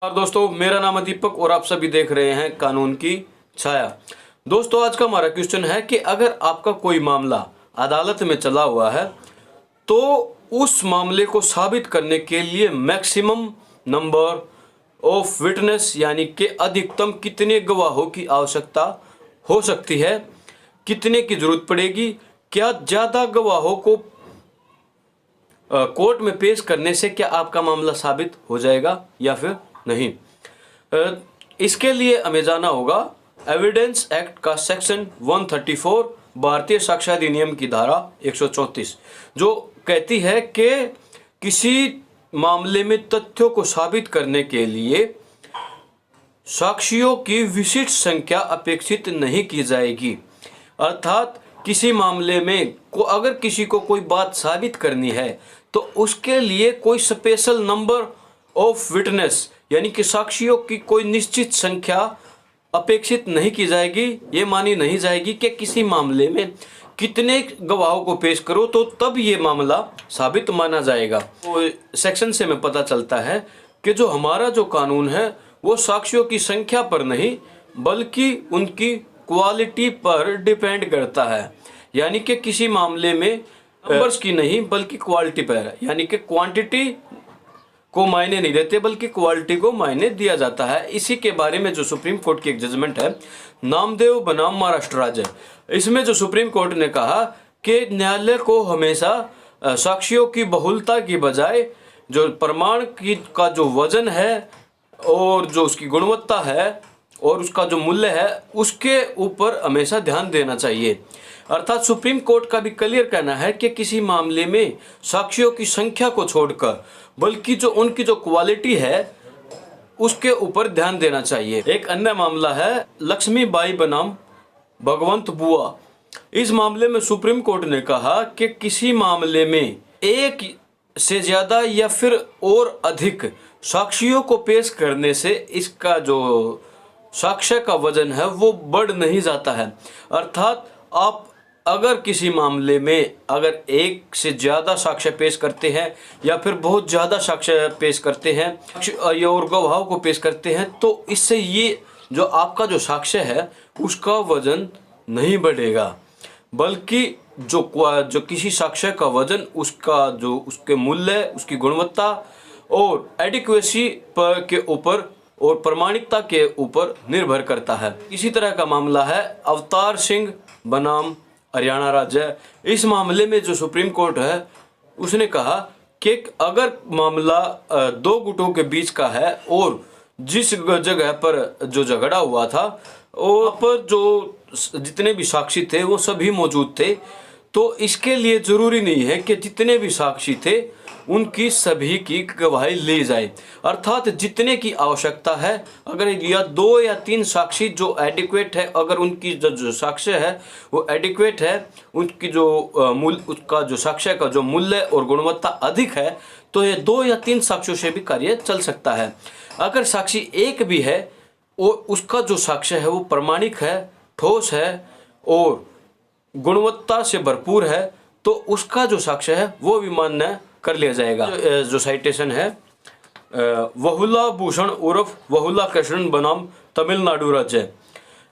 और दोस्तों, मेरा नाम है दीपक और आप सभी देख रहे हैं कानून की छाया। दोस्तों, आज का हमारा क्वेश्चन है कि अगर आपका कोई मामला अदालत में चला हुआ है तो उस मामले को साबित करने के लिए मैक्सिमम नंबर ऑफ विटनेस यानी कि अधिकतम कितने गवाहों की आवश्यकता हो सकती है, कितने की जरूरत पड़ेगी, क्या ज़्यादा गवाहों को कोर्ट में पेश करने से क्या आपका मामला साबित हो जाएगा या फिर नहीं। इसके लिए हमें जाना होगा एविडेंस एक्ट का सेक्शन 134 भारतीय साक्ष्य अधिनियम की धारा 134 जो कहती है कि किसी मामले में तथ्यों को साबित करने के लिए साक्षियों की विशिष्ट संख्या अपेक्षित नहीं की जाएगी। अर्थात किसी मामले में अगर किसी को कोई बात साबित करनी है तो उसके लिए कोई स्पेशल नंबर ऑफ विटनेस यानी कि साक्षियों की कोई निश्चित संख्या अपेक्षित नहीं की जाएगी। ये मानी नहीं जाएगी कि किसी मामले में कितने गवाहों को पेश करो तो तब ये मामला साबित माना जाएगा। तो सेक्शन से हमें पता चलता है कि जो हमारा जो कानून है वो साक्षियों की संख्या पर नहीं बल्कि उनकी क्वालिटी पर डिपेंड करता है। यानी कि किसी मामले में नंबर्स की नहीं बल्कि क्वालिटी पर है, यानी कि क्वांटिटी को मायने नहीं देते बल्कि क्वालिटी को मायने दिया जाता है। इसी के बारे में जो सुप्रीम कोर्ट की एक जजमेंट है नामदेव बनाम महाराष्ट्र राज्य, इसमें जो सुप्रीम कोर्ट ने कहा कि न्यायालय को हमेशा साक्षियों की बहुलता की बजाय जो प्रमाण की का जो वजन है और जो उसकी गुणवत्ता है और उसका जो मूल्य है उसके ऊपर हमेशा ध्यान देना चाहिए। अर्थात सुप्रीम कोर्ट का भी क्लियर कहना है कि किसी मामले में साक्षियों की संख्या को छोड़कर बल्कि जो उनकी जो क्वालिटी है उसके ऊपर ध्यान देना चाहिए। एक अन्य मामला है लक्ष्मीबाई बनाम भगवंत बुआ। इस मामले में सुप्रीम कोर्ट ने कहा कि किसी मामले में एक से ज़्यादा या फिर और अधिक साक्षियों को पेश करने से इसका जो साक्ष्य का वजन है वो बढ़ नहीं जाता है। अर्थात आप अगर किसी मामले में अगर एक से ज़्यादा साक्ष्य पेश करते हैं या फिर बहुत ज़्यादा साक्ष्य पेश करते हैं या और गवाहों को पेश करते हैं तो इससे ये जो आपका जो साक्ष्य है उसका वजन नहीं बढ़ेगा बल्कि जो किसी साक्ष्य का वजन उसका जो उसके मूल्य, उसकी गुणवत्ता और एडिक्वेसी पर के ऊपर और प्रामाणिकता के ऊपर निर्भर करता है। इसी तरह का मामला है अवतार सिंह बनाम हरियाणा राज्य। इस मामले में जो सुप्रीम कोर्ट है उसने कहा कि अगर मामला दो गुटों के बीच का है और जिस जगह पर जो झगड़ा हुआ था वहाँ पर जो जितने भी साक्षी थे वो सभी मौजूद थे तो इसके लिए ज़रूरी नहीं है कि जितने भी साक्षी थे उनकी सभी की गवाही ली जाए। अर्थात जितने की आवश्यकता है अगर या दो या तीन साक्षी जो एडिक्वेट है, अगर उनकी जो साक्ष्य है वो एडिक्वेट है, उनकी जो उसका जो साक्ष्य का जो मूल्य और गुणवत्ता अधिक है तो ये दो या तीन साक्ष्यों से भी कार्य चल सकता है। अगर साक्षी एक भी है और उसका जो साक्ष्य है वो प्रमाणिक है, ठोस है और गुणवत्ता से भरपूर है तो उसका जो साक्ष्य है वो भी मान्य कर लिया जाएगा। जो साइटेशन है वहुला भूषण उर्फ वहुला कृष्णन बनाम तमिलनाडु राज्य,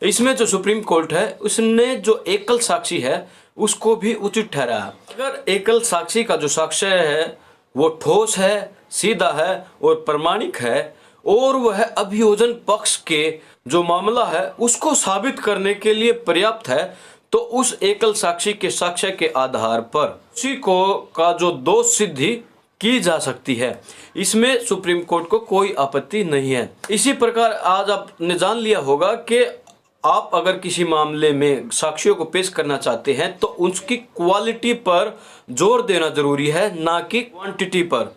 इसमें जो सुप्रीम कोर्ट है उसने जो एकल साक्षी है उसको भी उचित ठहराया। अगर एकल साक्षी का जो साक्ष्य है वो ठोस है, सीधा है और प्रमाणिक है और वह अभियोजन पक्ष के जो मामला है उसको साबित करने के लिए पर्याप्त है तो उस एकल साक्षी के साक्ष्य के आधार पर उसी को का जो दोष सिद्धि की जा सकती है। इसमें सुप्रीम कोर्ट को कोई आपत्ति नहीं है। इसी प्रकार आज आपने जान लिया होगा कि आप अगर किसी मामले में साक्षियों को पेश करना चाहते हैं तो उसकी क्वालिटी पर जोर देना जरूरी है ना कि क्वांटिटी पर।